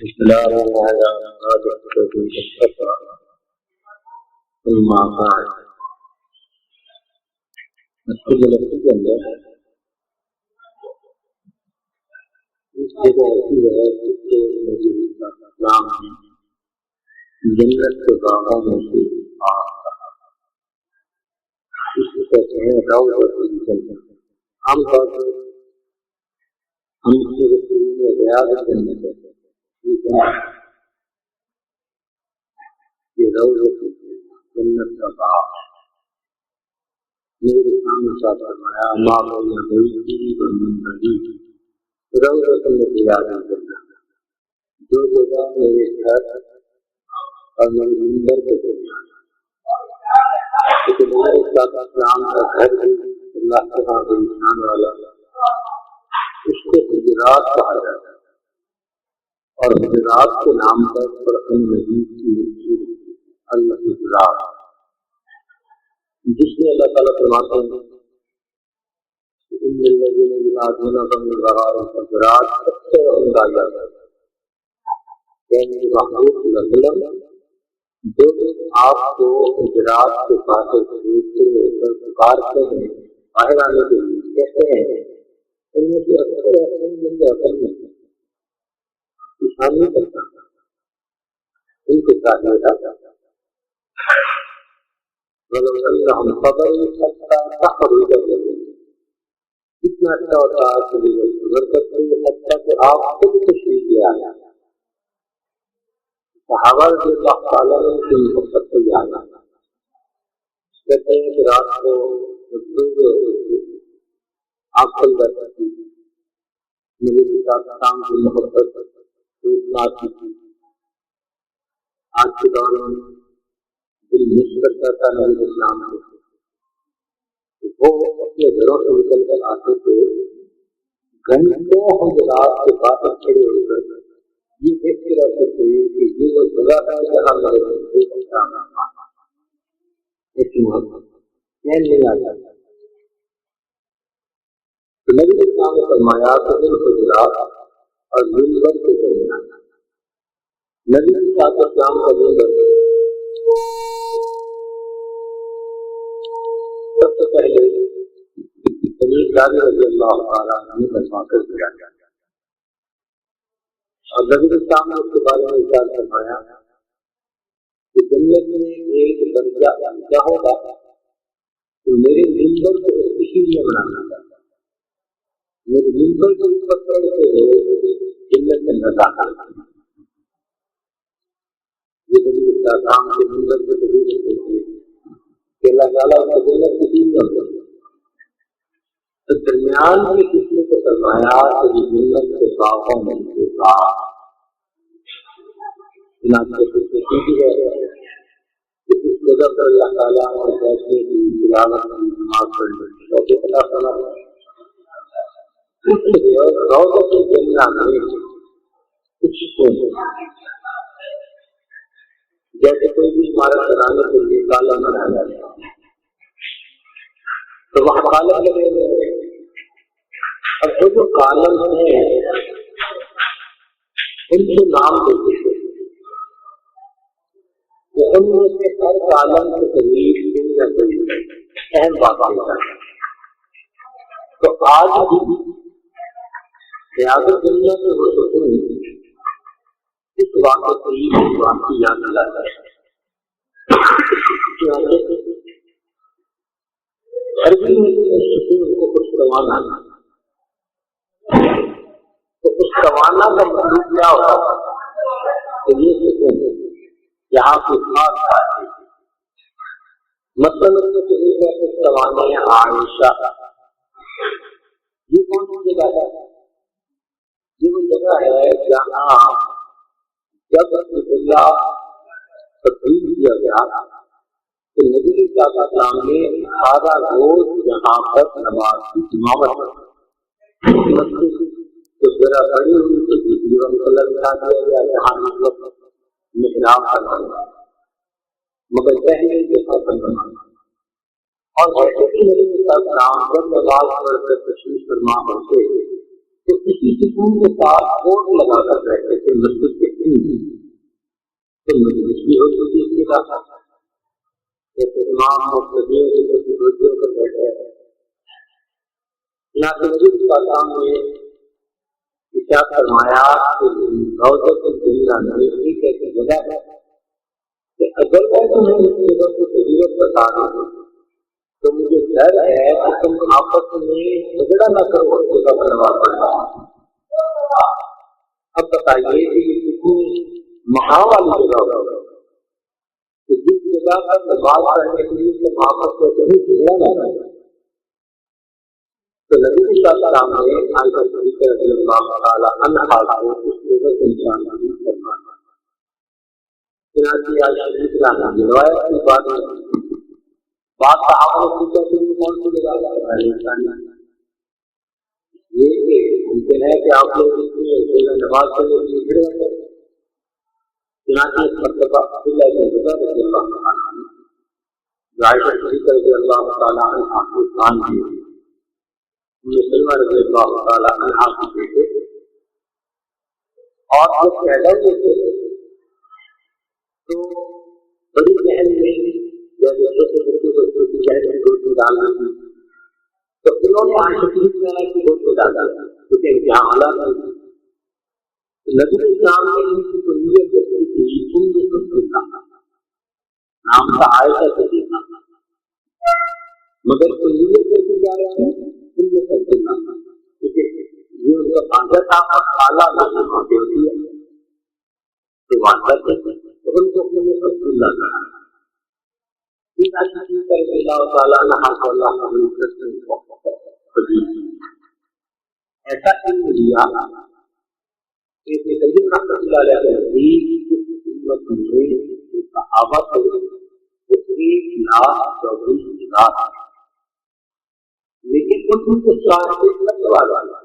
السلام على عباد المصطفى أما بعد. مسجد کے اندر اس جگہ ایسی ہے جس کے نبی کا اسلام ہے جنت کے باغوں میں سے اس کو کہتے ہیں روضۃ الجنہ. عام طور پر ہم اس کے رسول میں ریاض جنت کہتے ہیں. یہ روضۃ جنت کا باغ میرے سامنے ساتھ فرمایا ماں بولنا بیٹی اور منتری روضۃ ریاض الجنہ. جو جگہ میرے گھر اور میرے منبر کے درمیان اسلام کا گھر بھی اللہ کے ہاں نشان والا اس کو حجرات کہا جاتا ہے. اور حجرات کے نام پر قرآن مجید کی الحجرات جس میں اللہ تعالیٰ فرماتے ہیں ان الذین ينادونک من وراء الحجرات اکثرهم لا يعقلون. یعنی محمود صلی اللہ علیہ وسلم جو آپ کو حجرات کے پاس پکارتے ہیں باہر آنے کے لیے کہتے ہیں ان میں سے اکثر کسان نہیں کرتا ان کو چاہیے تھا ہم خبر کتنا اچھا ہوتا ہے کہ آپ خود تشریف لے آنا صحابہ رضی اللہ تعالیٰ نے کی محبت کو جانا کہتے ہیں کہ رات کو آپ کو میرے شام کی محبت آج کے دور میں دل نسبت کرتا نبی اسلام کو وہ اپنے گھروں سے نکل کر آتے تھے گھنٹوں حجرات کے پاس کھڑے ہو کر یہ دیکھتے رہتے تھے کہ یہ وہ جگہ ہے جہاں میرے ایسی محبت نہیں آ جاتا. تو نبی اسلام نے فرمایا کہ ان حجرات اور منبر کے درمیان نبی اسلام کا منبر سب سے پہلے رضی اللہ تعالیٰ عنہ کا سواگت کیا گیا اور نبی اسلام نے اس کے بارے میں ارشاد فرمایا کہ جنت میں ایک درجہ کیا ہوگا تو میرے منبر کو اسی لیے بنانا چاہتا ہے. میرے منبر کو اس پر پڑھ کے جنت میں نہ داخل یہ نبی اسلام کے منبر سے ضرور کہ اللہ تعالیٰ اس کو جنت کسی نہیں ہوتا. تو درمیان کی قسم کو فرمایا کہ جنت کے باغوں میں سے باغ ہے کہ اس جگہ پر اللہ تعالیٰ اور بیٹھنے کی تلاوت کی نماز پڑھنے کی اللہ تعالیٰ روضۃ الجنہ میں کچھ جیسے کوئی بھی عمارت بنانے کے لیے کالم بنایا جاتا ہے تو وہاں کالم لگے ہوئے ہیں. اب وہ جو کالم ہیں ان کے نام دیتے ہیں ان میں سے ہر کالم کے قریب کوئی نہ کوئی اہم واقعہ ہوتا ہے. تو آج بھی ریاض الجنہ کے وہ سکون اس واقعے کی بات کی یاد دلاتا ہے. عربی میں سکون کو کچھ روانا تو اس روانا کا مطلب کیا ہوتا ہے کہ یہ سکون یہاں کی خاص مطلب اس روانے عائشہ یہ کون سی جگہ ہے؟ یہ وہ جگہ ہے جہاں جب اللہ تبدیل کیا گیا تو نبی صلی اللہ علیہ وسلم نے آدھا روز یہاں پر نماز کی امامت تو ذرا بڑی ہوئی تو دوسری وقت بٹھا دیا گیا جہاں اس وقت محراب کرنا مگر پہلے جیسا کرنا. اور ویسے بھی نبی صلی اللہ علیہ وسلم جب نماز پڑھ کر تشریف فرما ہوتے تو کسی سکون کے ساتھ ووٹ لگا کر رہتے تھے مسجد کے تو مجلس بھی ہو چکی اس کے بعد جیسے امام مقتدیوں کے پرتی روزیوں پر بیٹھے ہیں یہاں سے مجھے پاکستان میں اشارہ فرمایا کہ روضۃ الجنہ میں ایک ایسی جگہ ہے کہ اگر میں تمہیں اس جگہ کی فضیلت بتا دوں تو مجھے ڈر ہے کہ تم آپس میں جھگڑا نہ کرو اس جگہ پر نماز پڑھنا. اب بتائیے کہ یہ کتنی مہا والی جگہ ہوگا کہ جس جگہ پر نماز پڑھنے کے لیے تم آپس میں کہیں جھگڑا نہ کرو. تو نبی صلی اللہ علیہ وسلم نے عائشہ صدیقہ رضی اللہ تعالی عنہا کو اس جگہ سے نشاندہی فرمایا. چنانچہ عائشہ رضی اللہ عنہا کی روایت کی بات صحابہ نے پوچھا کہ یہ کون سی جگہ ہے؟ یہ کہ ممکن ہے کہ آپ لوگ اس میں نماز پڑھنے کے لیے کھڑے ہوتے ہیں. چنانچہ اس مرتبہ عبداللہ بن زبیر رضی اللہ تعالیٰ عنہ عائشہ صدیقہ رضی اللہ تعالیٰ عنہ کو خان کی سلمہ رضی اللہ تعالیٰ عنہ کے بیٹے اور جب پیدا ہوئے تھے تو بڑی بہن میں جیسے چھوٹے بچوں کو چھوٹی بہن کی گود میں ڈالنا تھی تو انہوں نے عائشہ صدیقہ کی گود میں ڈالا کیونکہ امتحان والا تھا. نبی اسلام نے ان کی نیت رکھی تھی تم نے سب سننا نام تھا عائشہ صدیقہ مگر نیت رکھی جا رہے ہیں تم نے سب سننا کیونکہ یہ ان کا فائدہ تھا اور اعلیٰ نام ہوتی ہے تو وعدہ تھے تو ان کو اپنے سب سننا کہا. ایسا علم لیا کہ سید رحمۃ اللہ علیہ امت میں صحابہ تھے وہ 1,24,000 لیکن ان کو فتوا ڈالا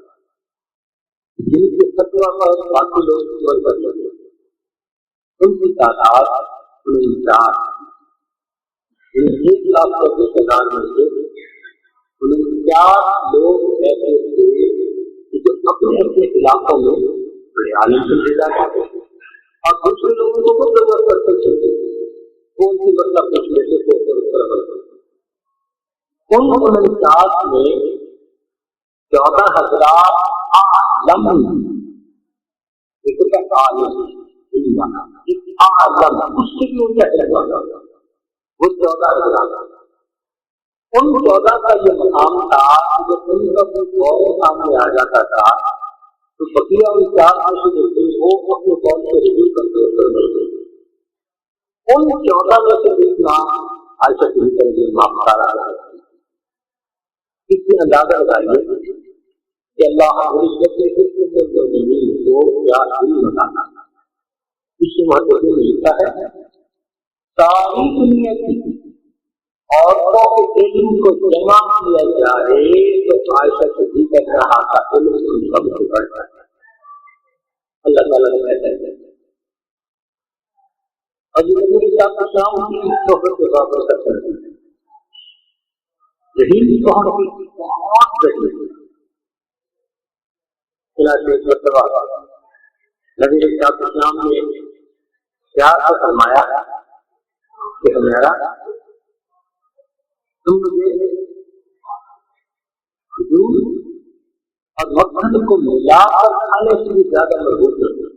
جن کے فتوا پر باقی لوگ عمل کر لگے ان کی تعداد 49. 1,24,000 میں سے 49 لوگ ایسے تھے جو اپنے اپنے علاقوں میں بڑے عالم سمجھے جاتے تھے اور دوسرے لوگوں کو خود ضرورت کرتے تھے کون سی مطلب کچھ لیتے تھے ان 49 میں 14,000 عالم ایک عالم اس سے بھی ان کا علم ہوتا وہ 14,000 ان 14 کا یہ مقام تھا کہ جب ان کا کوئی قول سامنے آ جاتا تھا تو بقیہ ان 4 میں سے جو تھے وہ اپنے قول سے رجوع کرتے ہوتے. ان 14 میں سے اتنا عائشہ صدیقہ رضی اللہ تعالیٰ عنہا اس میں اندازہ لگائیے کہ اللہ عزت نے اس المؤمنین کو کیا علم بتانا. اس سے محدثین نے لکھا ہے ساری دنیا کی عورتوں کے علم کو جمع کیا جائے تو عائشہ صدیقہ رہا کا علم ان سب سے بڑھتا ہے. اللہ تعالیٰ نے کہتا ہے اور یہ نبی صاحب شام کی صحبت کے واپس کرتے ہیں یہی بہت بڑی ایک مرتبہ نبی صاحب شام نے پیار سے فرمایا کہ میرا تم مجھے کھجور اور مکھن کو ملا کر کھانے سے بھی زیادہ محبوب کرتے ہیں.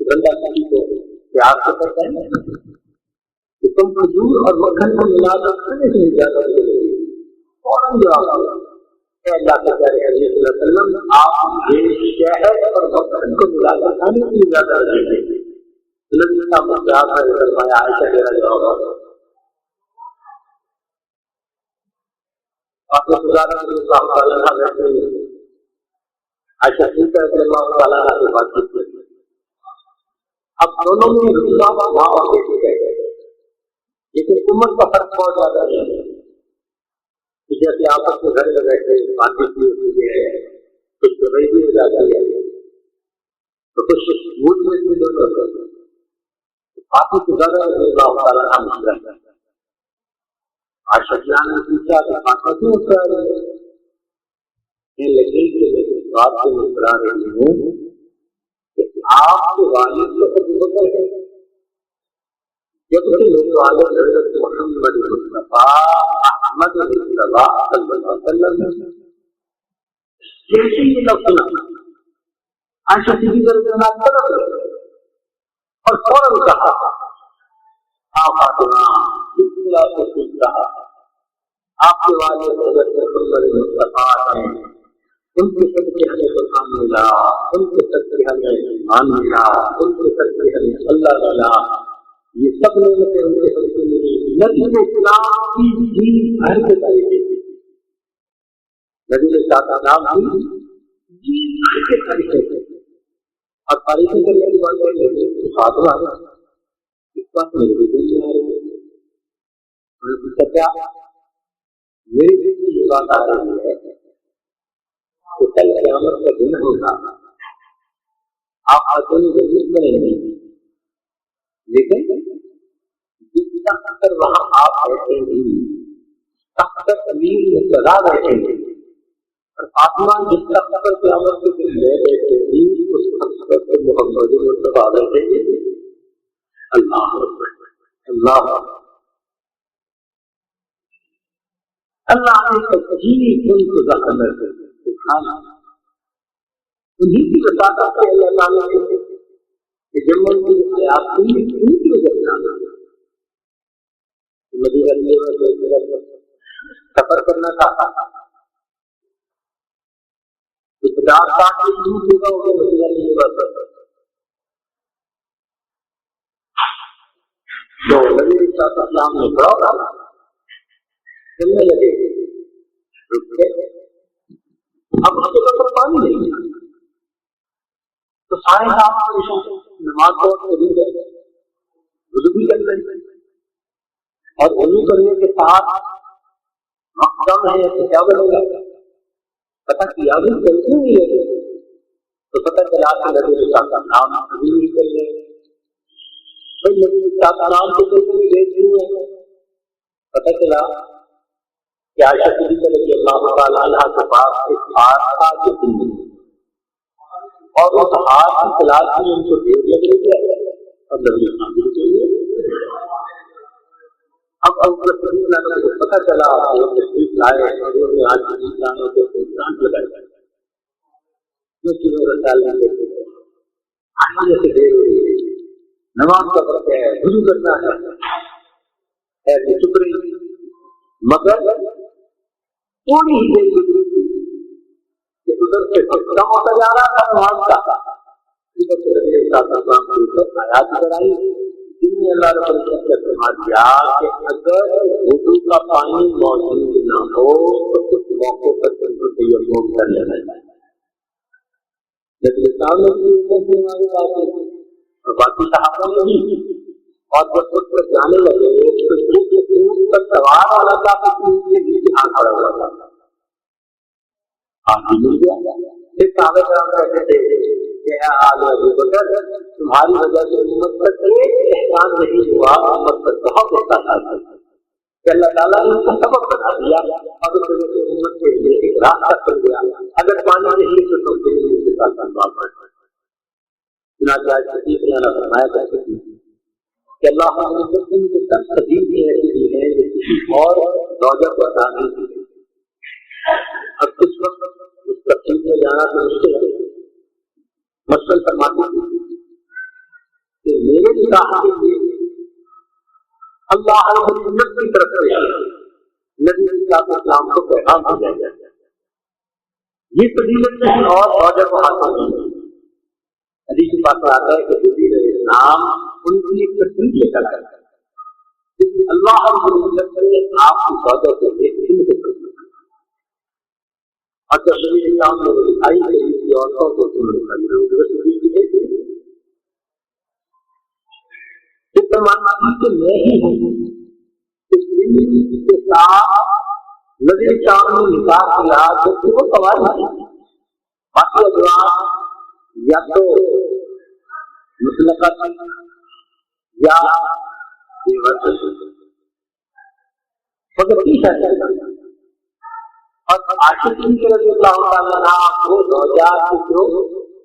گندا کسی کو پیار سے کرتا ہے کہ تم کھجور اور مکھن کو ملا کر کھانے سے بھی زیادہ فوراً جواب اے اللہ کے پیارے نبی صلی اللہ علیہ وسلم آپ یہ شہد اور مکھن کو ملا کر کھانے سے بھی زیادہ رہتے ہیں. نبی صاحب نے پیار سے فرمایا عائشہ میرا جواب آپ نے گزارا اللہ تعالیٰ بیٹھے عائشہ صدیقہ رضی اللہ تعالیٰ سے بات کی. اب دونوں میں رتبہ ماں اور بیٹی گئے لیکن عمر کا فرق بہت زیادہ نہیں ہے. جیسے آپس میں گھر میں بیٹھے بات چیت ہوتی ہے کچھ دبئی بھی ہو جاتی ہے تو کچھ جھوٹ میں بھی دونوں آپ کو زیادہ رضی اللہ تعالیٰ کا مسئلہ ہے. عائشہ جان نے پوچھا کہ فاطمہ کیوں مسکرا رہی ہے؟ لگے کہ میں اس بات سے مسکرا رہی ہوں کہ آپ والد تو ابو بکر ہے، جبکہ میرے والد حضرت محمد مصطفیٰ احمد مصطفیٰ صلی اللہ علیہ وسلم جیسے یہ لفظ سنا عائشہ صدیقہ رضی اللہ عنہا طرف اور فوراً کہا فاطمہ کتنا کو سن رہا آپ کے والد حضرت محمد مصطفیٰ ہیں، ان کے صدقے ہمیں قرآن ملا، ان کے صدقے ہمیں ایمان ملا، ان کے صدقے ہمیں اللہ ملا، یہ سب نعمتیں ان کے صدقے ملی۔ نبی اسلام کی دین بھر کے طریقے سے نبی اسلام کی دین بھر کے طریقے سے اور طریقے کرنے کی بات ہے فاطمہ اس بات میرے دل میں آ رہی ہے کیا میرے دل میں یہ بات آ رہی ہے کہ کل قیامت کا دن ہوگا، آپ اپنی جنت میں نہیں گے، لیکن جس تخت پر وہاں آپ بیٹھیں گی تخت پر امیر مقتدا بیٹھیں گے اور فاطمہ جس تخت پر قیامت کے دن لے بیٹھے گی اس تخت پر محمد مصطفیٰ بیٹھیں گے۔ اللہ اللہ اللہ نے تجیب ان کو ذکر کر سبحان انہیں کی وساطت سے اللہ تعالیٰ نے کہ جب ان کی آیات سنی ان کی وجہ سے مدینہ میں سفر کرنا چاہتا تھا، 50 سال کے دور ہوگا وہ مدینہ میں بات کرتا تو نبی اسلام نے بڑا ڈالا چلنے لگے رک گئے، اب اس کے بعد پانی نہیں تو سارے صاحب نماز کو قبول گئے، وضو بھی کر رہے اور وضو کرنے کے ساتھ وقت کم ہے تو کیا بنے گا پتہ کیا بھی چلتے ہوئی ہے تو پتہ چلا کہ نبی صاحب کا نام قبول نہیں کر رہے بھائی نبی صاحب کا نام تو کوئی بھی بھیج دیے ہیں، پتہ چلا کہ عائشہ صدیقہ رضی اللہ تعالیٰ عنہا کے پاس ایک ہاتھ تھا جو زندگی اور اس ہاتھ کی تلاش میں ان کو دے دیا گیا اور نبی صاحب کے لیے اب کو پتہ چلا وہ تشریف لائے اور انہوں نے آج انسانوں کو ڈانٹ لگایا آنے سے دیر ہو رہی ہے، نماز کا وقت ہے، وضو کرنا ہے ایسے چپ رہی مگر تھوڑی ہی دیر گزری کہ ادھر سے کم ہوتا جا رہا تھا نماز کا ادھر سے رضی اللہ عنہ کے اوپر آیات کرائی جن میں اللہ رب العزت کا فرمان دیا کہ اگر وضو کا پانی موجود نہ ہو تو کچھ موقع پر تیمم کر لینا چاہیے۔ نبی ہماری بات اور باقی صحابہ نے بھی اور جب خود پر جانے لگے تو پر سوار والا تھا کے نیچے ہاتھ پڑا ہوا تھا ہاتھ مل گیا پھر صحابہ کرام کہتے تھے کہ اے آل ابو بکر تمہاری وجہ سے امت پر ایک احسان نہیں ہوا، امت پر بہت احسان آتا کہ اللہ تعالیٰ نے ان کا سبب بنا دیا اور اس وجہ سے امت کے لیے ایک راستہ کر دیا، اگر پانی نہیں تو تم کے لیے اس کے ساتھ انوار پڑ چنانچہ آج حدیث میں اللہ فرمایا کرتے ہیں کہ اللہ نے ان کے سب قدیم کی ایسی ہیں جو کسی اور روزہ کو عطا نہیں کی۔ اب اس وقت اس تفصیل میں جانا تو مشکل ہے، مثلاً فرماتے ہیں کہ میرے نکاح کے لیے اللہ رب العزت کی طرف سے نبی علیہ السلام کو پیغام دیا گیا، یہ فضیلت کسی اور روزہ کو حاصل نہیں ہے۔ حدیث پاک میں آتا ہے کہ نبی علیہ السلام ان کی ایک تصویر لے کر آیا اللہ رب العزت نے آپ کی روزہ کو ایک دن سے اور جب نبی اسلام نے وہ دکھائی کہ ان کی عورتوں کو تم نے دکھائی پھر فرمایا کہ میں ہی ہوں اس دن کے ساتھ نبی اسلام نے نکاح کیا تو وہ سوال ہے باقی ازواج یا تو مطلقاً یا مگر تیسرا ہے اور عاشق رضی اللہ تعالیٰ عنہ وہ زوجات جو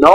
9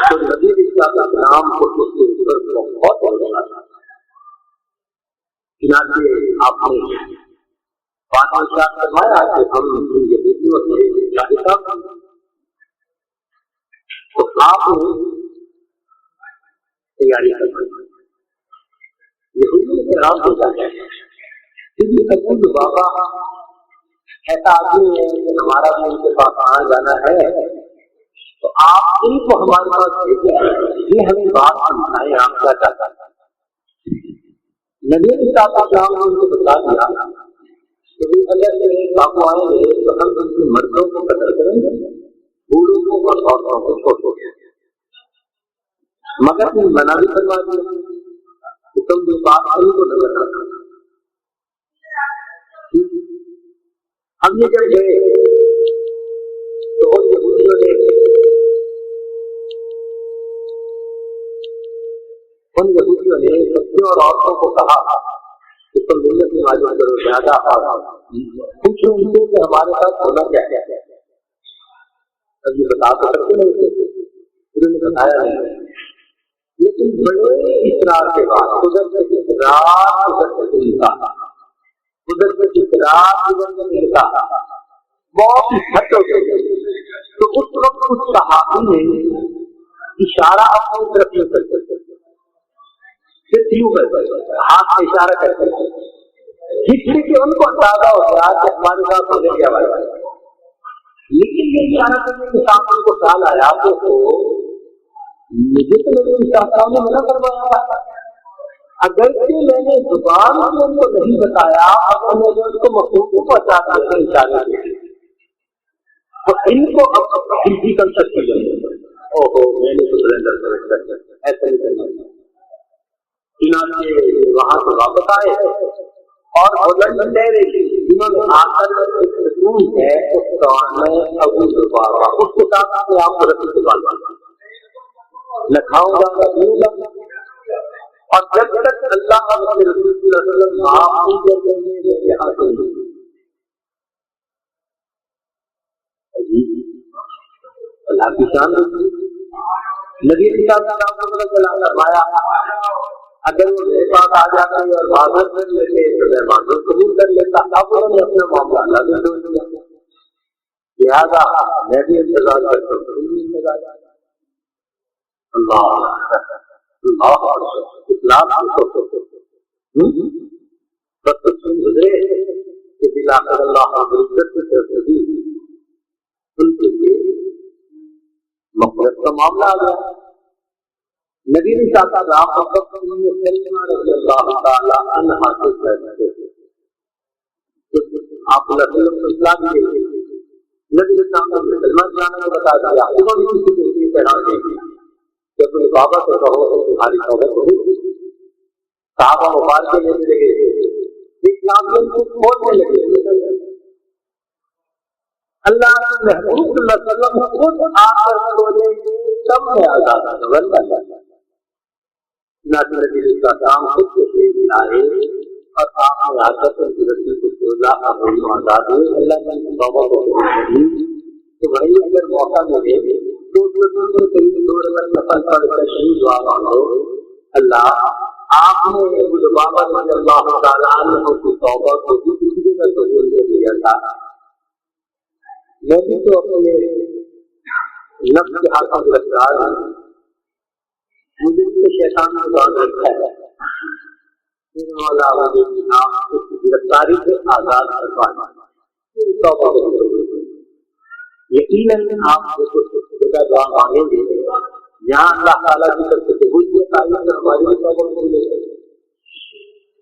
تو نبی السلام کو اس کے اوپر بہت بڑا تھا. چنانچہ آپ نے بات ارشاد فرمایا کہ ہم یہودیوں سے رابطہ تو آپ نے تیاری کروائی. یہودیوں سے رام ہو جاتا ہے کیونکہ ابو لبابہ ایسا آدمی ہے کہ ہمارا بھی ان کے پاس آنا جانا ہے تو آپ ان کو ہمارے پاس بھیجیں یہ ہمیں بات سمجھائیں آپ کیا چاہتا ہے. نبی السلام نے ان کو بتا دیا کہ اگر میرے باپو آئیں گے تو ہم ان کے مردوں کو قتل کریں گے بوڑھوں کو اور عورتوں کو چھوڑ دیں گے. مگر تم منع بھی کروا دیا کہ تم یہ بات ان کو نہ بتانا. ہم یہ جب گئے تو ان یہودیوں نے بچوں اور عورتوں کو کہا کہ تم ملت میں معلوم کرو زیادہ پوچھو ان سے کہ ہمارے ساتھ ہونا کیا ہے. اب یہ بتا تو سکتے نہیں انہوں نے بتایا نہیں لیکن بڑے اصرار کے بعد ادھر سے اقرار ادھر سے انکار ادھر سے اقرار ادھر سے انکار بہت ہٹ ہو گئی. تو اس وقت اس صحابی نے اشارہ اپنی طرف نہیں کر سکتے صرف یوں کر ہاتھ سے اشارہ کر سکتے جس سے کہ ان کو اندازہ ہو گیا کہ ہمارے ساتھ ہونے کیا بات ہے. لیکن یہ اشارہ کرنے کے ساتھ ان کو خیال آیا تو مجھے تو میرے صاحب نے منع کروایا تھا اگر کہ میں نے زبان سے ان کو نہیں بتایا اور میں نے ان کو مخلوق کو پہنچا دیا اشارے کے تو ان کو اب فزیکل سکتی ہے میں نے تو سلینڈر ایسا نہیں کرنا. چنانچہ وہاں سے واپس آئے اور بلند ٹہرے جنہوں نے آ کر ایک رسول ہے اس دوران میں ابو لبابہ اس کے ساتھ اپنے آپ کو رسی سے باندھا نہ کھاؤں گا نہ پیوں گا اور جب تک اللہ اور اس کے رسول صلی اللہ علیہ وسلم معاف نہیں کرتے ہیں میں یہاں سے نہیں. اللہ کی شان نبی السلام کو فرمایا اگر وہ میرے پاس آ جاتے اور معذرت کر لیتے تو میں معذرت قبول کر لیتا. اب انہوں نے اپنا معاملہ اللہ سے چھوڑ دیا لہٰذا میں بھی انتظار کرتا ہوں. اللہ اسلام بس کچھ دن گزرے کہ بلاخر اللہ عزت کی طرف سے ان کے لیے مغفرت کا معاملہ آ گیا. نبی نے چاہتا تھا رضی اللہ تعالیٰ عنہ سے بیٹھتے تھے آپ اسلام کے نبی السلام نے مسلمان جانے کو بتا دیا. انہوں نے کسی کو اتنی پیغام دے دیا کہ اپنے بابا سے کہو کہ تمہاری صحبت ہو. صحابہ مبارک کے لیے لگے اسلام کو کھولنے لگے. اللہ کے محبوب صلی اللہ علیہ وسلم خود آ کر کھولے سب میں آزاد نبی کا کام خود سے آئے اور آپ نے آ کر ان کی رسی کو کھولا آزاد ہوئے. اللہ نے بابا کو تو بھائی اگر موقع ملے تو کہیں دو رقم نفل پڑھ کر شروع دعا مانگو. اللہ آپ نے ابو لبابہ رضی اللہ تعالیٰ عنہ کی توبہ کو بھی کسی جگہ قبول کر لیا تھا. میں بھی تو اپنے نفس کے ہاتھوں گرفتار ہوں. مجھے سے شیطان نے باندھ رکھا ہے گرفتاری سے آزاد کروانا. یقیناً آپ جگہ دعا مانگیں گے یہاں اللہ تعالیٰ کی طرف سے قبولیت آئی ہے ہماری توبہ قبول ہے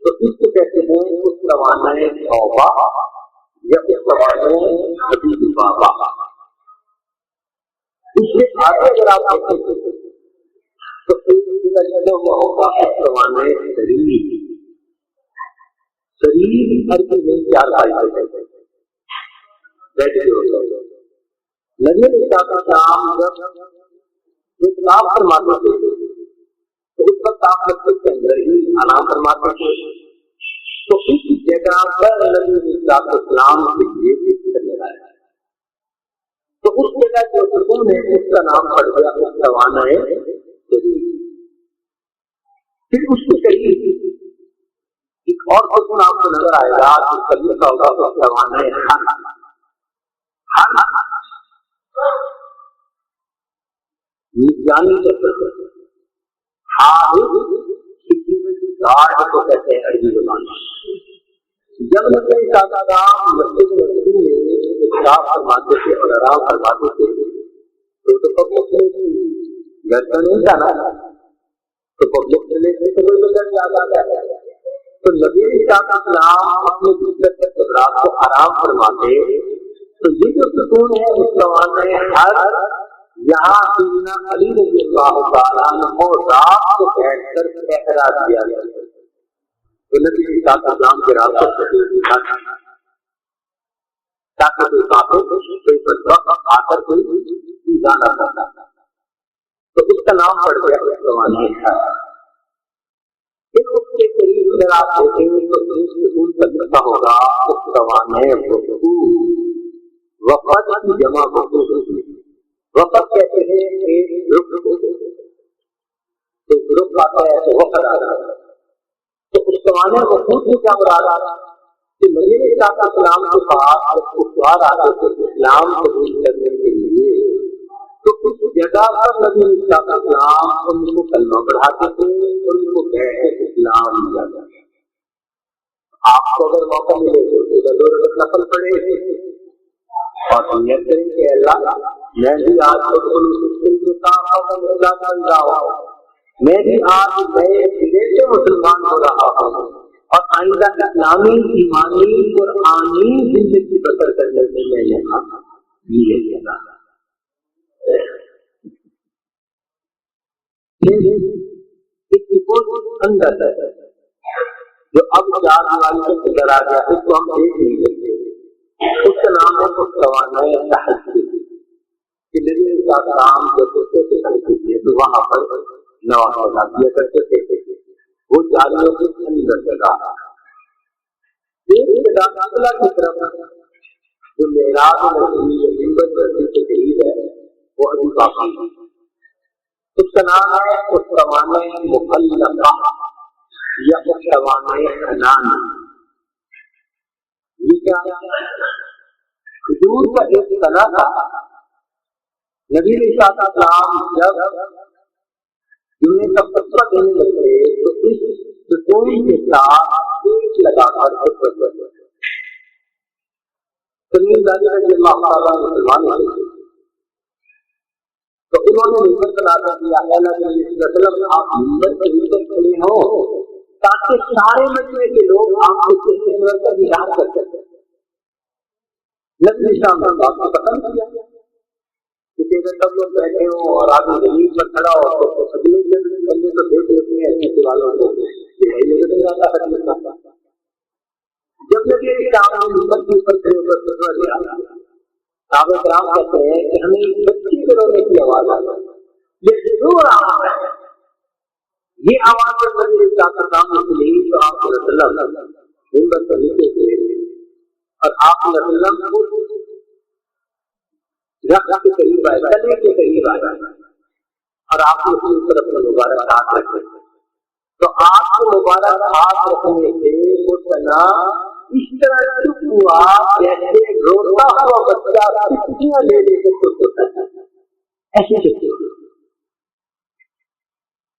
تو اس کو کہتے ہیں اس زمانے توبہ یا اس زمانے حبیب بابا. اس سے آگے اگر آپ دیکھیں تو ہوگا اس زمانے شریر ہر کی نہیں 4 بھائی بیٹھے ہوتے نبی السلام جب اطلاع فرماتے تھے تو اس وقت آپ مسجد کے اندر ہی آرام فرماتے تھے. تو اس جگہ پر نبی السلام کے لیے کرنے آیا تو اس جگہ جو سکون ہے اس کا نام پڑ گیا استوانا ہے شریف. پھر اس کے قریب ایک اور سکون آپ کو نظر آئے گا جس کا لکھا ہوگا استوانا ہے ہر جانی گارڈ کو کہتے ہیں عربی زبان میں. جب نبی صاحب مسجد نبوی میں اعتکاف فرماتے تھے اور آرام فرماتے تھے تو پبلک میں گھر کا نہیں تھا نا, تو پبلک سے لے کے کوئی نظر یاد آ گیا. تو نبی صاحب اپنے بستر پر جب رات کو آرام فرماتے تو یہ جو سکون ہے اس زبان میں ہر یہاں سیدنا علی رضی اللہ تعالیٰ عنہ رات کو بیٹھ کر پہرا دیا گیا. تو نبی صاحب اسلام کے رات کو تاکہ کوئی کافر کوئی بدبخت آ کر کوئی ایذا نہ کرتا. تو اس کا نام پڑ گیا اس زمانے کا. پھر اس کے قریب اگر آپ دیکھیں گے تو سکون کا لکھا ہوگا اس زمانے وقت کی جمع وقت کہتے ہیں ایک گروپ آتا ہے تو وقت آ رہا ہے. تو اس زمانے کو خود سے کیا مراد آ رہا کہ نبی صاحب اسلام کے پاس کفار آتے تھے اسلام قبول کرنے کے لیے, تو اس جگہ پر نبی صاحب اسلام ان کو کلمہ پڑھاتے تھے, ان کو بیعت اسلام دیا جاتا. آپ کو اگر موقع ملے تو ضرورت نفل پڑے اور نیت کریں کہ اللہ میں بھی آج میں بھی آج نئے سرے سے مسلمان ہو رہا ہوں اور آئندہ اسلامی ایمانی قرآنی زندگی بسر کرنے میں میں یہاں یہ لگا. اندر ہے جو اب 4 دیوالی کے اندر آ گیا اس کو ہم دیکھ نہیں سکتے. اس کا نام ہے استوانا تحجد کہ نبی السلام جب چھوٹے تھے تو وہاں پر نوافل کیا کرتے تھے. وہ جالیوں کے اندر جگہ ایک جگہ قبلہ کی طرف جو معراج نبوی منبر مسجد کے قریب ہے وہ ابھی باقی ہے. اس کا نام ہے استوانا مخلقہ یا استوانا حنان. یہ کیا حضور کا ایک تنا تھا. نبی علیہ السلام جب دنیا کا فتویٰ دینے لگے تو اس سکون کے ساتھ ایک لگا کر تمیم داری رضی اللہ تعالیٰ مسلمان ہوئے تو انہوں نے ممبر بنا دیا نبی وسلم آپ ممبر پر ممبر کھڑے ہوں تاکہ سارے مجمع کے لوگ آپ کو انور کا دیدار کر سکتے. نبی اسلام نے بات کو پسند کیا کیونکہ اگر سب لوگ بیٹھے ہوں اور آدمی زمین پر کھڑا ہو تو اگلے بندے تو دیکھ لیتے ہیں ایسے والوں کو جب نبی اسلام نے ممبر کے اوپر کھڑے ہو کر فتویٰ دیا صحابہ کرام کہتے ہیں کہ ہمیں ایک بچی کے رونے کی آواز آ رہی ہے. یہ ضرور آواز ہے. یہ آواز جب نبی اسلام نے سنی تو آپ صلی اللہ علیہ وسلم ممبر پر نیچے اترے اور آپ صلی اللہ علیہ وسلم کو رخ کے قریب آئے, گلے کے قریب آئے اور آپ کو اپنی طرف میں مبارک ہاتھ رکھے. تو آپ کو مبارک ہاتھ رکھنے سے وہ تنا اس طرح چپ ہوا جیسے روتا ہوا بچہ کتنیاں لے لے کے چپ ہوتا ہے. ایسے چپ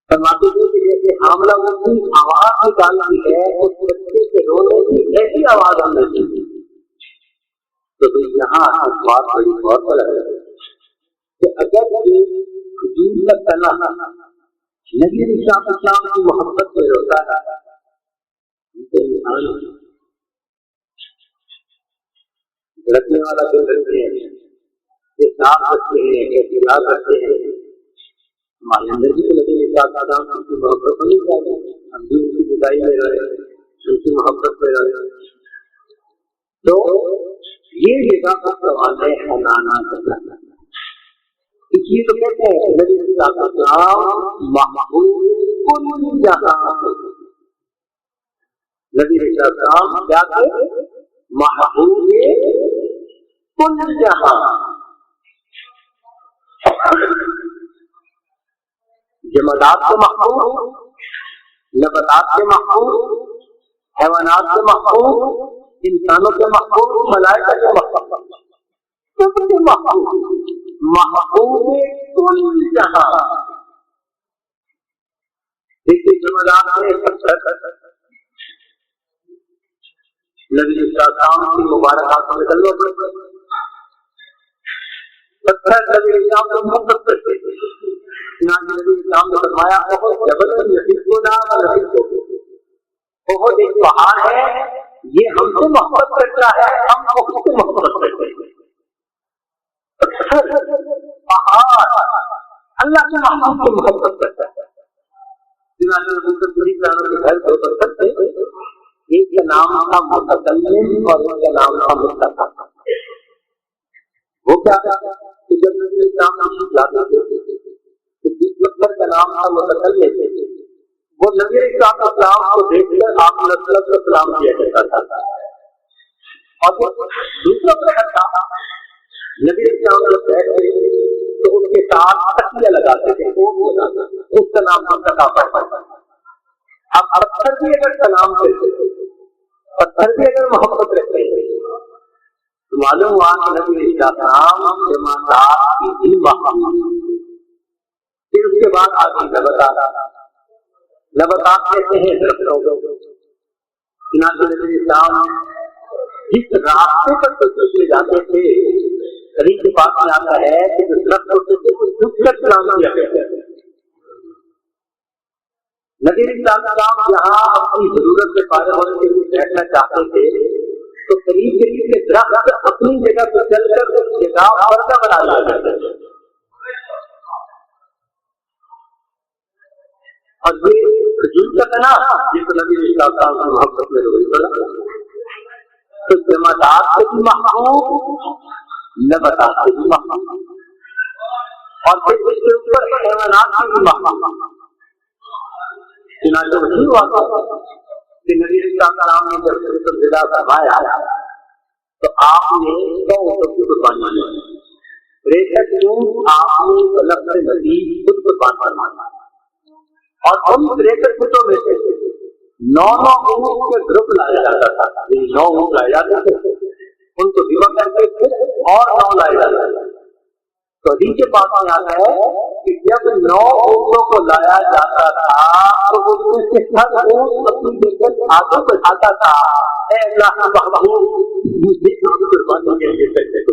فرماتے تھے کہ جیسے حاملہ اپنی آواز نکالتی ہے اس بچے کے رونے کی ایسی آواز ہم نے سنی. تو یہاں اس بات بڑی غور طلب ہے کہ اگر حضور کا تنا نبی اسلام کی محبت میں روتا ہے رکھنے والا دل رکھتے ہیں یہ صاف رکھتے ہیں احتیاط رکھتے ہیں. ہمارے اندر بھی تو نبی اسلام کی محبت نہیں چاہتے, ہم بھی ان کی جدائی میں رہے ان کی محبت میں رہے. تو یہ جگہ کا سوال ہے حنانا کرنا. اس لیے تو کہتے ہیں نبی اسلام محبوب کل جہاں, نبی اسلام کیا کہ محبوب کل جہاں جمادات سے محفوظ، نباتات سے محفوظ، حیوانات سے محفوظ، انسانوں سے محفوظ، ملائکہ سے محفوظ، سب سے محفوظ، محفوظ کل جہاں۔ دیکھیے جمادات میں نبی السلام کی مبارک ہاتھوں میں کلمہ پڑھتے، پتھر نبی السلام کو محبت کرتے، چنانچہ نبی السلام نے فرمایا بہت جبل یقینا بہت ایک پہاڑ ہے، یہ ہم سے محبت کرتا ہے، ہم اس سے محبت کرتے ہیں۔ پہاڑ اللہ کے محبوب سے محبت کرتا ہے۔ چنانچہ نبی السلام کے گھر کے اوپر تھے، ایک کا نام تھا متکلم اور ایک کا نام تھا متکلم۔ وہ کیا کہ جب نبی السلام تشریف لاتے تھے تو جس پتھر کا نام تھا متکلم، وہ نبی السلام کو دیکھ کر آپ نے سلام کیا کرتا تھا، اور دوسرا پتھر تھا نبی السلام جب بیٹھتے تو ان کے ساتھ تکیہ لگاتے تھے، اس کا نام تھا تکافر۔ اب پتھر بھی اگر سلام کرتے، پتھر بھی اگر محبت رکھتے تو معلوم ہوا کہ نبی السلام جمادات کی بھی محبت۔ پھر اس کے بعد آگے نباتات کہتے ہیں درختوں کو۔ چنانچہ نبی السلام جس راستے پر تشریف لے جاتے تھے، حدیث پاک میں آتا ہے کہ جو درخت ہوتے تھے وہ جھک کر سلام کیا کرتے تھے۔ نبی السلام جہاں اپنی ضرورت سے فارغ ہونے کے لیے بیٹھنا چاہتے تھے تو قریب قریب کے درخت اپنی جگہ پر چل کر اس جگہ پردہ بنا لیا کرتے تھے، اور یہ کھجور کا تنا جس نبی السلام کی محبت میں روئی بڑا تو جمادات سے بھی محبوب، نباتات سے بھی محبوب، اور پھر اس کے اوپر حیوانات سے بھی محبوب۔ چنانچہ وہی ہوا کہ نبی السلام نے جب الوداع فرمایا تو آپ نے 100 اونٹوں کی قربانی دی، 63 اونٹ آپ نے طلب سے نزدیک خود قربان فرمایا، اور ان 63 اونٹوں میں سے 9 اونٹ کے گروپ لایا جاتا تھا، 9 اونٹ لائے جاتے تھے، ان کو ذبح کرتے تھے اور 9 لائے جاتے تھے۔ تو حدیث کے پاس میں آتا ہے کہ جب 9 اونٹوں کو لایا جاتا تھا تو ان میں سے ہر اونٹ اپنی جگہ آگے بڑھاتا تھا، اے اللہ کا محبوب مجھے قربانی کے لیے کرتے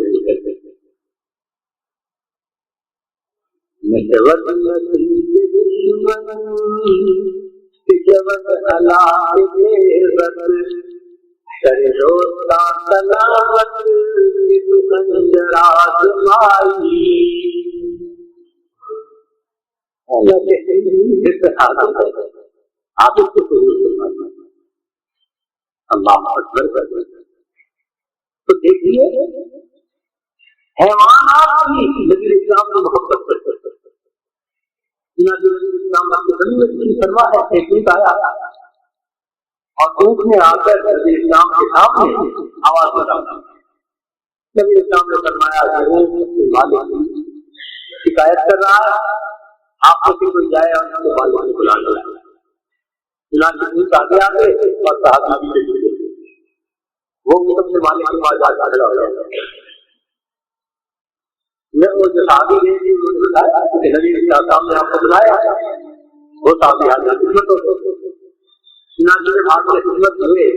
آپ اس کو اللہ اکبر کر دیں۔ تو دیکھیے حیوانات بھی نبی السلام کو محبت کرتے تھے۔ نبی السلام کی زمین کی فرما ہے ایک اونٹ آیا اور اونٹ نے آ کر نبی السلام کے سامنے آواز لگا۔ نبی السلام نے فرمایا کہ اونٹ کے مالک شکایت کر رہا ہے، آپ کو کوئی جائے اور اس کے مالک کو بلا لیا۔ چنانچہ اونٹ آگے آگے اور صحابی بھی لے گئے، وہ سب سے مالک کے پاس جا کر کھڑا ہو جاتا ہے۔ وہ جو صحابی گئے تھے انہوں نے بتایا کہ نبی السلام نے آپ کو بلایا، وہ صحابی حاضر خدمت ہو۔ چنانچہ جب حاضر خدمت ہوئے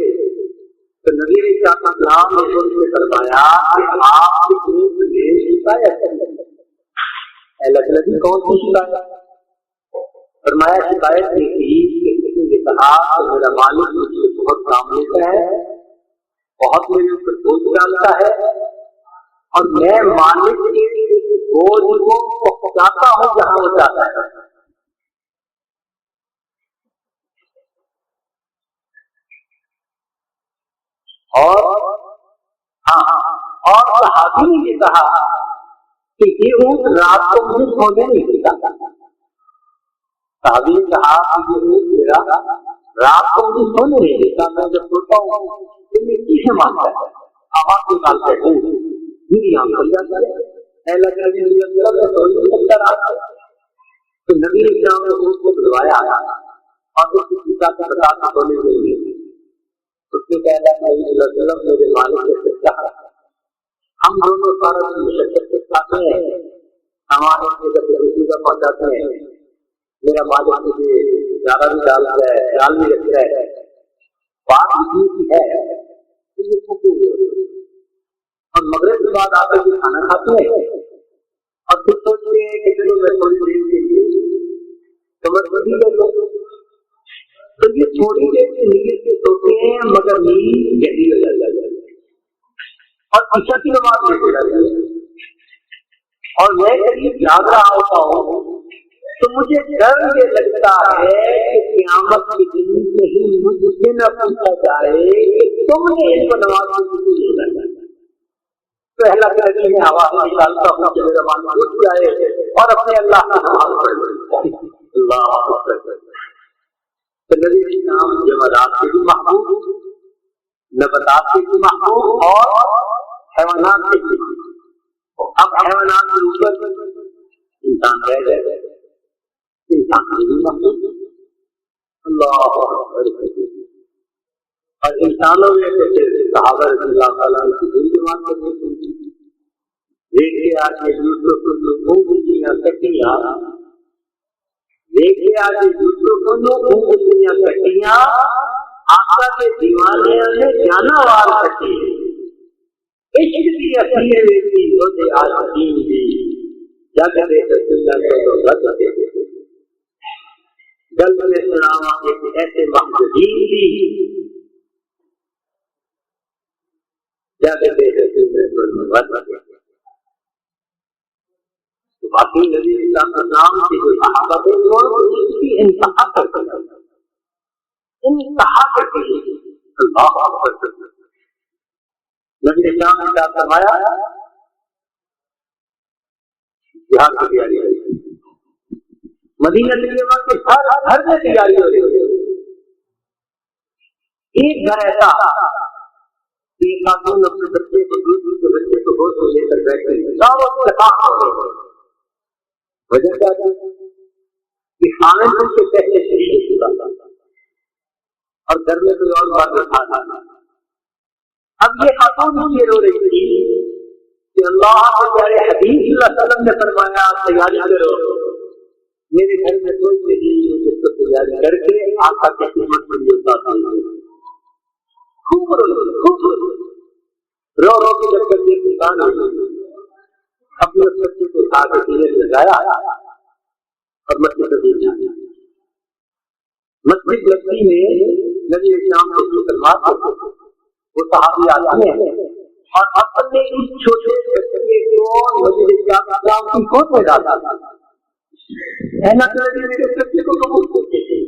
تو نبی السلام نے ان سے فرمایا کہ آپ کی اونٹ میں شکایت ہے۔ الگ الگ کون سی شکایت؟ فرمایا شکایت یہ تھی کہ کسی نے کہا کہ میرا مالک مجھ سے بہت کام لیتا ہے، بہت میرے اوپر بوجھ ڈالتا ہے، اور میں مالک کے بوجھ کو پہنچاتا ہوں جہاں وہ چاہتا ہے۔ اور صحابی نے یہ کہا کہ یہ اونٹ رات کو مجھے سونے نہیں دیتا۔ صحابی نے کہا کہ یہ اونٹ میرا رات کو مجھے سونے نہیں دیتا، میں جب سوتا ہوں تو یہ پیچھے مانگتا ہے، آواز نکالتا ہے، میری آنکھ کھل جاتی ہے، اللہ کے نبی صلی اللہ علیہ وسلم نے سوچ رہا تو نبی اسلام نے اس کو بلوایا اور اس کی پتا کا بتا ہونے کے لیے اس نے کہا نبی صلی اللہ علیہ وسلم میرے مالک سے کہا ہم دونوں سارا مشقت کے ساتھ ہیں ہمارے جب کسی کا پہنچاتے ہیں میرا مالک مجھے زیادہ بھی ڈال رہا ہے خیال بھی رکھ رہا ہے بات کی ہے یہ چھٹی ہوئی اور مغرب کے بعد آ کر کے کھانا کھاتے ہیں اور پھر سوچتے ہیں کہ چلو میں تھوڑی دیر کے لیے توجہ کر لوں تو یہ تھوڑی دیر سے نیند سے سوتے ہیں مگر نیند گہری ہو جاتی ہے اور عشاء کی نماز میں ہو جاتی ہے اور میں قریب جاگ رہا ہوتا ہوں تو مجھے ڈر یہ لگتا ہے کہ قیامت کے دن میں ہی مجھ سے نہ پوچھا جائے کہ تم نے ان کو نماز میں کیوں نہیں لگا پہلا کر کے میں ہوا نکالتا ہوں کہ میرا مان اٹھ جائے اور اپنے اللہ کا نام پڑھ اللہ تو نبی اسلام جمادات سے بھی محبوب نباتات سے بھی محبوب اور حیوانات سے بھی محبوب اب حیوانات کے اوپر انسان رہ گئے انسان سے بھی محبوب اللہ اور انسانوں میں صحابہ رضی اللہ تعالیٰ کی دل جماعت کرنے کی دیکھے آج یہ دوسروں کو گھومتیاں کٹیاں دیکھے آج یہ دوسروں کو گھومتیاں کٹیاں آقا کے دیوانے نے جانوار کٹی عشق کی اصلی ویسی ہوتے آج دین بھی جگ دے سننا کو رد دے جلد میں سناوا ایک ایسے محدودین بھی جاتے تو باقی نبی اسلام کا نام سے جو صحابہ تھے انہوں نے اس کی انتہا کرتے ہیں انتہا کرتے ہیں اللہ اکبر نبی اسلام نے کیا فرمایا جہاد کی تیاری ہے مدینہ طیبہ کے ہر گھر میں تیاری ہو رہی ہے ایک گھر ایسا ایک خاتون اپنے بچے کو دوسرے کے بچے کو گود میں لے کر بیٹھے وجہ کیا تھی کہ خامد ان کے پہلے شریک ہو چکا تھا اور گھر میں کوئی اور بات رکھا تھا اب یہ خاتون یہ رو رہی تھی کہ اللہ کے پیارے حبیب صلی اللہ علیہ وسلم نے فرمایا تیاری کرو میرے گھر میں کوئی نہیں ہے جس کو تیاری کر کے آقا کی خدمت کے لیے ساتھ خوب رو رو کے جب کر کے انسان اپنے بچے کو اٹھا کے سینے میں لگایا اور مسجد مسجد لگتی میں نبی اسلام کو سلمان کرتے وہ صحابی آتے ہیں اور اپنے اس چھوٹے بچے کو نبی اسلام کی گود میں ڈالتا تھا میرے بچے کو قبول کرتے تھے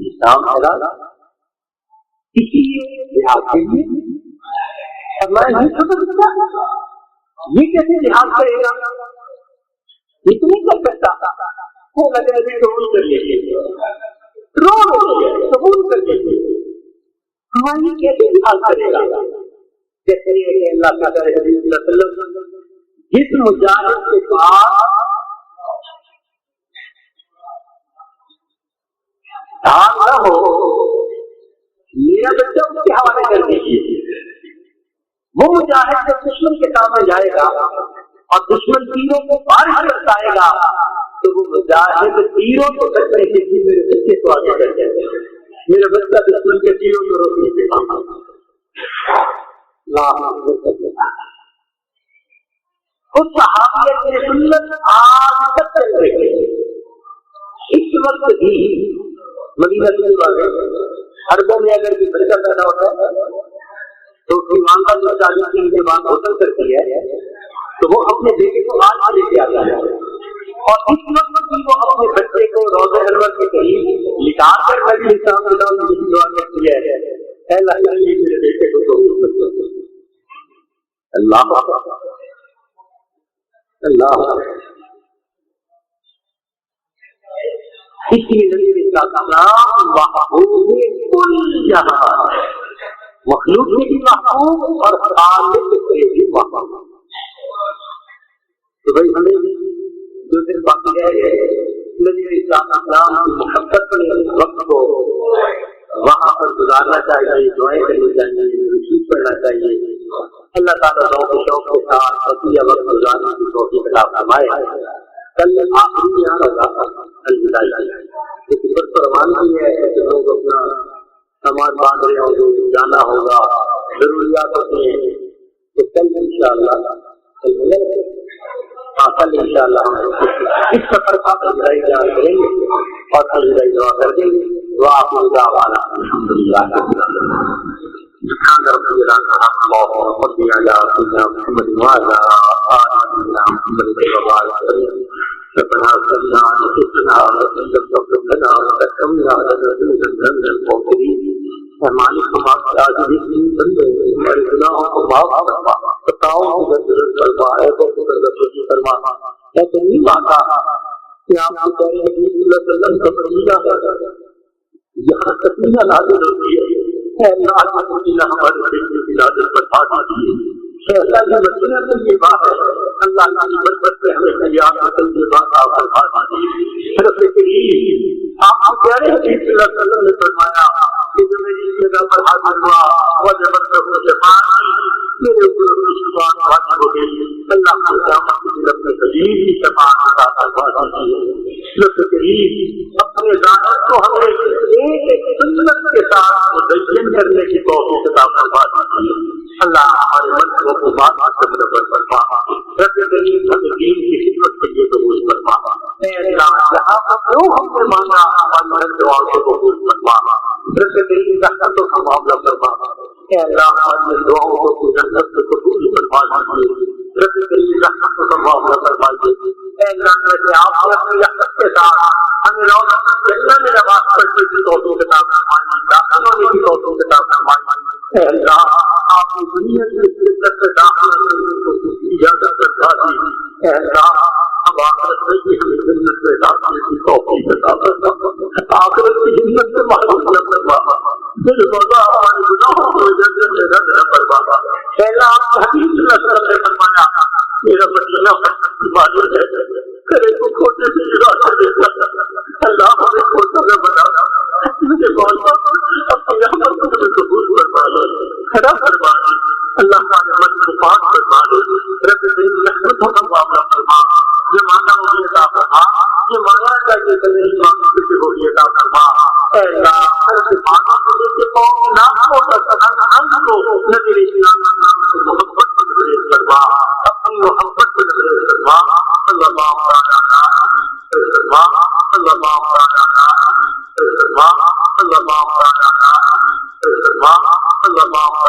اسلام حیران کسی لحاظ کے لیے میں نہیں سمجھ سکتا یہ کیسے لحاظ کرے گا یہ تو نہیں کر سکتا وہ لگے لگے قبول کر لیجیے قبول کر لیجیے ہماری کیسے لحاظ کرے گا جیسے اللہ کا جس مجاہد کے پاس دھان نہ ہو میرا بچہ اس کے حوالے کر دیجیے وہ مجاہد جب دشمن کے سامنے جائے گا اور دشمن تیروں کو بارش کرتا آئے گا تو وہ مجاہد تیروں کو کرنے کے لیے میرے بچے کو آگے کر جائے گا میرا بچہ دشمن کے تیروں کو روکنے سے کام اس صحابیت کی سنت آج تک چل رہی ہے اس وقت بھی مدینہ طیبہ میں اربوں میں اگر کوئی بچہ پیدا ہوتا ہے تو اس کی ماں کا جو 40 دن کے بعد ہوٹل کرتی ہے تو وہ اپنے بیٹے کو آج لے کے آتا ہے اور اس وقت بھی وہ اپنے بچے کو روضہ انور کے قریب لٹا کر نبی اسلام کے نام کی دعا کرتی ہے اے اللہ میرے بیٹے کو قبول کر اللہ اللہ اس لیے نبی کا نام محبوب کل جہاں مخلوق میں بھی محبوب اور خالق سے بھی محبوب کہ بھائی ہمیں جو دن باقی رہ گئے نبی اسلام کی محبت میں اس وقت کو وہاں پر گزارنا چاہیے، دعائیں کرنی چاہیے، رسول پڑھنا چاہیے۔ اللہ تعالیٰ ذوق و شوق کے ساتھ بقیہ وقت گزارنے کی توفیق عطا فرمائے۔ کل آخری یہاں ہوگا الوداعی، لیکن بس روانگی ہے کہ لوگ اپنا سامان باندھ رہے ہوں گے، جانا ہوگا، ضروریات ہوتی ہیں، تو کل انشاءاللہ کل انشاءاللہ ہم اس سفر کا الوداعی بیان کریں گے اور الوداعی دعا کر دیں گے۔ وآخر دعوانا الحمدللہ سبحان ربی العظیم اللهم صل علی سیدنا محمد وعلی آل سیدنا محمد وبارک وسلم۔ ربنا صلنا نفسنا وسلم ربنا وتكرمنا لنزلنا من المغفرين۔ ہماری ہمارے آج بھی بندے ہمارے گناہوں کو معاف فرما، خطاؤں کو درگزر فرما، عیبوں کو درگزر فرما۔ اے کریم آقا کہ آپ کو کہہ رہے ہیں صلی اللہ علیہ وسلم کا مدینہ ہے، یہاں سکینہ نازل ہوتی ہے۔ اے اللہ کا مدینہ ہمارے دل کی نازل فرما دیجیے۔ اے اللہ کی مدینہ میں یہ بات ہے، اللہ کی برکت سے ہمیں خیرات حاصل یہ بات آپ فرما دیجیے۔ رب کریم آپ کو کہہ رہے ہیں صلی اللہ علیہ وسلم نے فرمایا کہ جو میری جگہ پر حاضر ہوا وہ زبردست شفاعت میرے اوپر اس کی شفاعت واجب ہو گئی۔ اللہ کو قیامت کے دن اپنے قریب کی شفاعت عطا فرما دیجیے۔ رب کریم اپنے ذات کو ہمیں ایک سنت کے ساتھ مدین کرنے کی توفیق عطا فرما دیجیے۔ اللہ ہمارے منصبوں کو بات سے مدبر فرما۔ رب کریم ہمیں دین کی خدمت کے لیے قبول فرما۔ اے اللہ جہاں پر جو ہم نے مانگا ہماری دعاؤں کو قبول فرما۔ رب کریم رحمتوں کا معاملہ فرما۔ اے اللہ ہماری دعاؤں کو جنت سے قبول فرما دیجیے۔ رب کریم رحمتوں کا معاملہ فرما دیجیے۔ اے اللہ جیسے آپ نے اپنی رحمت کے ساتھ ہمیں روزانہ جنت میں نماز پڑھنے کی توفیق عطا فرمائی، داخل ہونے کی توفیق عطا فرمائی۔ اے اللہ آپ کی دنیا کی جنت سے داخل ہونے کی اجازت فرما دیجیے۔ اے اللہ اب آخرت میں بھی ہمیں جنت میں داخل کی توفیق عطا فرما۔ آخرت کی جنت سے محروم نہ فرما، دل روزہ ہمارے گناہوں کو جنت میں رد نہ فرما۔ اے اللہ آپ کی حدیث صلی اللہ علیہ وسلم نے فرمایا میرا مدینہ معلوم ہے کرے کو کھوٹے سے ارادہ دیتا، اللہ ہمیں کھوٹوں میں بنا مجھے مولا اپنی رحمت کو تمہیں قبول فرما لے، کھڑا فرما لے، اللہ ہمارے من کو پاک فرما لے۔ رب کریم رحمتوں کا معاملہ فرما، یہ مانگا وہ بھی عطا فرما، یہ مانگنا چاہیے کہ نہیں مانگا کہ وہ بھی عطا فرما۔ اے اللہ ہر سے مانگا کو دے کے قوم نام کو انگ کو نبی اسلام سے محبت کو نبریز فرما، اپنی محبت کو نبریز فرما۔ صلی اللہ علیہ وسلم صلی اللہ علیہ وسلم صلی اللہ علیہ وسلم صلی اللہ